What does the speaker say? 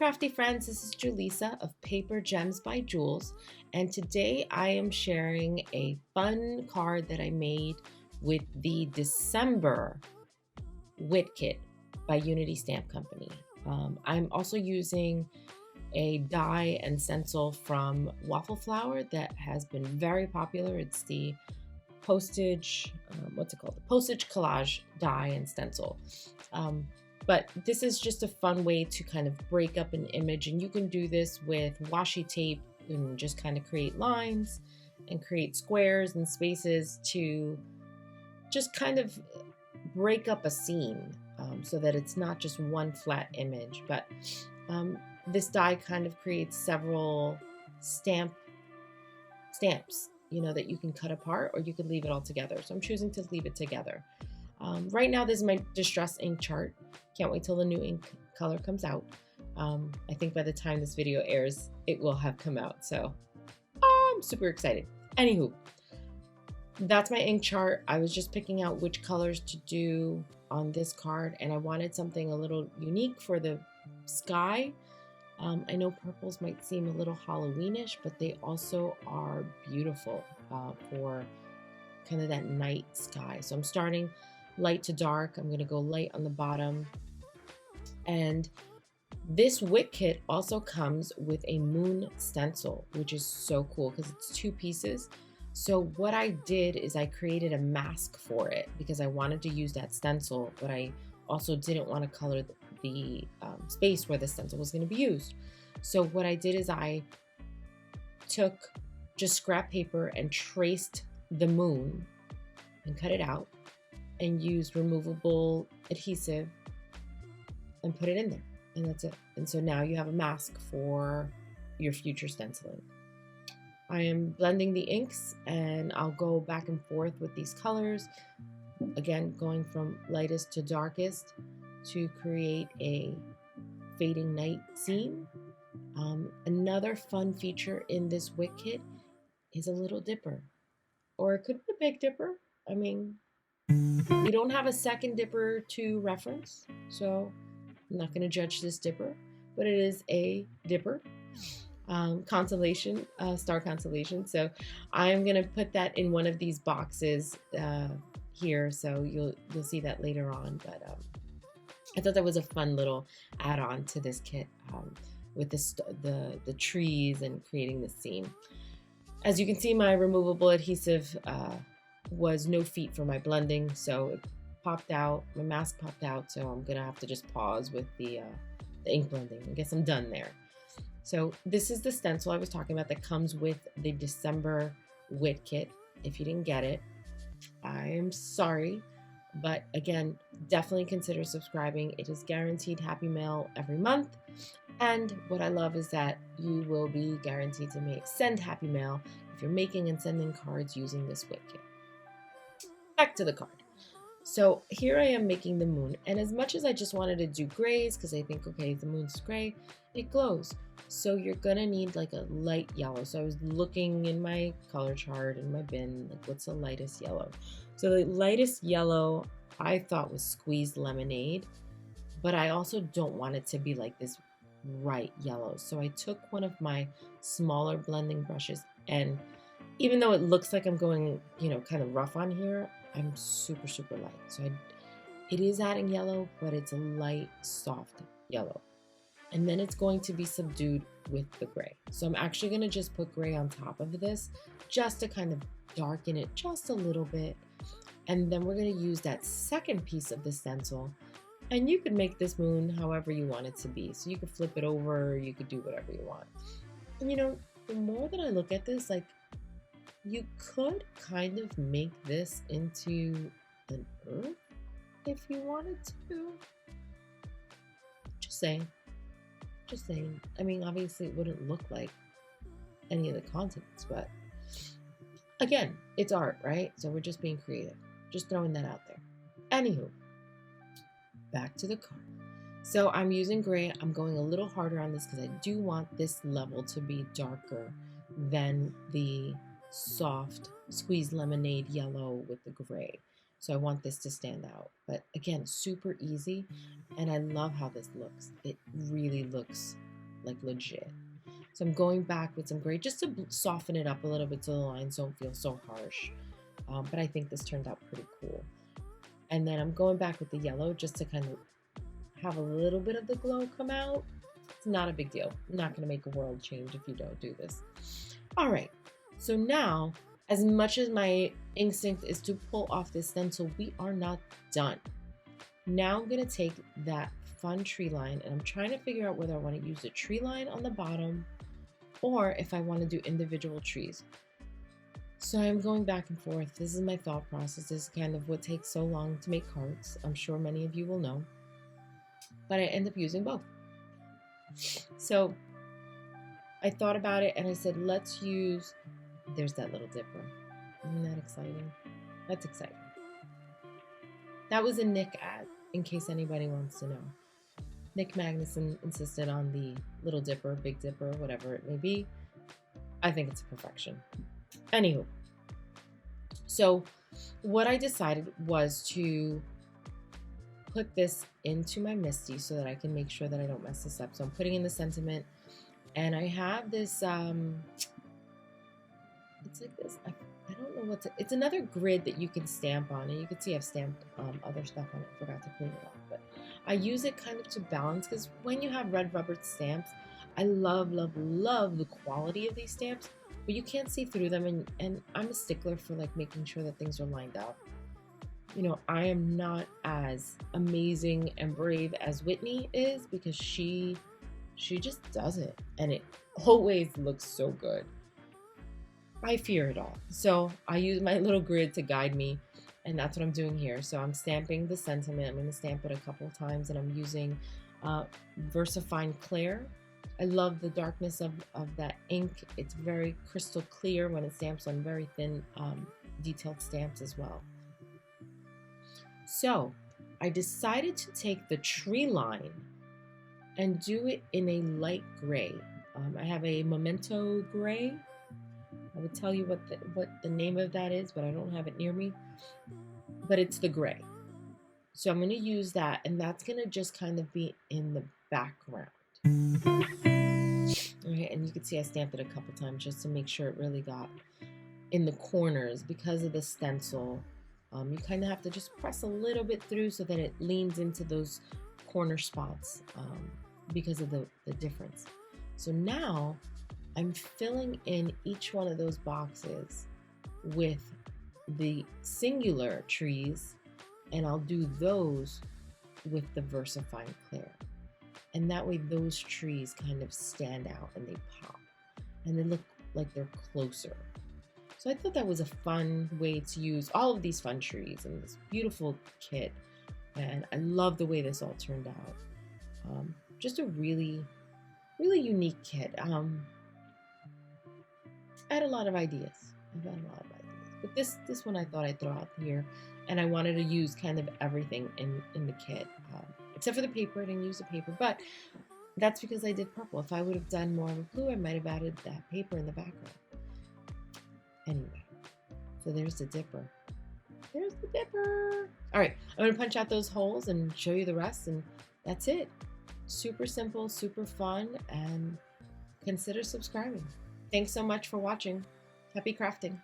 crafty friends, this is Julissa of Paper Gems by Jules, and today I am sharing a fun card that I made with the December Whit kit by Unity Stamp Company. I'm also using a die and stencil from Waffle Flower that has been very popular. It's the postage, what's it called? The postage collage die and stencil. But this is just a fun way to kind of break up an image, and you can do this with washi tape and just kind of create lines and create squares and spaces to just kind of break up a scene so that it's not just one flat image. But this die kind of creates several stamps, that you can cut apart, or you could leave it all together. So I'm choosing to leave it together. Right now, this is my distress ink chart. Can't wait till the new ink color comes out. I think by the time this video airs, it will have come out. So I'm super excited. Anywho, that's my ink chart. I was just picking out which colors to do on this card, and I wanted something a little unique for the sky. I know purples might seem a little Halloweenish, but they also are beautiful for kind of that night sky. So I'm starting light to dark. I'm going to go light on the bottom. And this Whit kit also comes with a moon stencil, which is so cool because it's 2 pieces. So what I did is I created a mask for it because I wanted to use that stencil, but I also didn't want to color the space where the stencil was going to be used. So what I did is I took just scrap paper and traced the moon and cut it out and used removable adhesive and put it in there, and that's it. And so now you have a mask for your future stenciling. I am blending the inks, and I'll go back and forth with these colors, again going from lightest to darkest to create a fading night scene. Another fun feature in this Whit kit is a little dipper, or it could be a big dipper. I mean, we don't have a second dipper to reference, so I'm not going to judge this dipper, but it is a dipper constellation, star constellation. So I'm going to put that in one of these boxes here, so you'll see that later on. But I thought that was a fun little add-on to this kit with the trees and creating the scene. As you can see, my removable adhesive was no feat for my blending, so it popped out. My mask popped out, so I'm gonna have to just pause with the ink blending. I guess I'm done there. So this is the stencil I was talking about that comes with the December Whit kit. If you didn't get it, I am sorry, but again, definitely consider subscribing. It is guaranteed happy mail every month. And what I love is that you will be guaranteed to send happy mail if you're making and sending cards using this Whit kit. Back to the card. So here I am making the moon, and as much as I just wanted to do grays because I think, okay, the moon's gray, it glows. So you're gonna need like a light yellow. So I was looking in my color chart in my bin, like what's the lightest yellow? So the lightest yellow I thought was squeezed lemonade, but I also don't want it to be like this bright yellow. So I took one of my smaller blending brushes, and even though it looks like I'm going, kind of rough on here, I'm super, super light. So it is adding yellow, but it's a light, soft yellow. And then it's going to be subdued with the gray. So I'm actually going to just put gray on top of this just to kind of darken it just a little bit. And then we're going to use that second piece of the stencil. And you could make this moon however you want it to be. So you could flip it over, you could do whatever you want. And the more that I look at this, like, you could kind of make this into an earth if you wanted to. Just saying. I mean, obviously it wouldn't look like any of the continents, but again, it's art, right? So we're just being creative. Just throwing that out there. Anywho, back to the card. So I'm using gray. I'm going a little harder on this because I do want this level to be darker than the soft squeezed lemonade yellow with the gray. So I want this to stand out. But again, super easy. And I love how this looks. It really looks like legit. So I'm going back with some gray just to soften it up a little bit so the lines don't feel so harsh. But I think this turned out pretty cool. And then I'm going back with the yellow just to kind of have a little bit of the glow come out. It's not a big deal. I'm not going to make a world change if you don't do this. All right. So now, as much as my instinct is to pull off this stencil, we are not done. Now I'm going to take that fun tree line, and I'm trying to figure out whether I want to use a tree line on the bottom or if I want to do individual trees. So I'm going back and forth. This is my thought process. This is kind of what takes so long to make cards. I'm sure many of you will know. But I end up using both. So I thought about it and I said, let's use, there's that little dipper. Isn't that exciting? That's exciting. That was a Nick ad, in case anybody wants to know. Nick Magnuson insisted on the Little Dipper, Big Dipper, whatever it may be. I think it's perfection. Anywho, so what I decided was to put this into my Misty so that I can make sure that I don't mess this up. So I'm putting in the sentiment, and I have this, it's like this, I don't know it's another grid that you can stamp on, and you can see I've stamped other stuff on it, forgot to clean it off, but I use it kind of to balance, because when you have red rubber stamps, I love, love, love the quality of these stamps, but you can't see through them, and I'm a stickler for like making sure that things are lined up. You know, I am not as amazing and brave as Whitney is, because she just does it, and it always looks so good. I fear it all. So I use my little grid to guide me, and that's what I'm doing here. So I'm stamping the sentiment. I'm going to stamp it a couple of times, and I'm using VersaFine Clear. I love the darkness of that ink. It's very crystal clear when it stamps on very thin detailed stamps as well. So I decided to take the tree line and do it in a light gray. I have a Memento gray. I would tell you what the name of that is, but I don't have it near me. But it's the gray. So I'm going to use that, and that's going to just kind of be in the background. Okay, and you can see I stamped it a couple times just to make sure it really got in the corners because of the stencil. You kind of have to just press a little bit through so that it leans into those corner spots because of the difference. So now I'm filling in each one of those boxes with the singular trees, and I'll do those with the VersaFine Clear. And that way those trees kind of stand out and they pop and they look like they're closer. So I thought that was a fun way to use all of these fun trees in this beautiful kit. And I love the way this all turned out. Just a really, really unique kit. I had a lot of ideas. But this one I thought I'd throw out here. And I wanted to use kind of everything in the kit. Except for the paper, I didn't use the paper. But that's because I did purple. If I would have done more of a blue, I might have added that paper in the background. Anyway, so there's the dipper. There's the dipper. All right, I'm gonna punch out those holes and show you the rest, and that's it. Super simple, super fun, and consider subscribing. Thanks so much for watching. Happy crafting.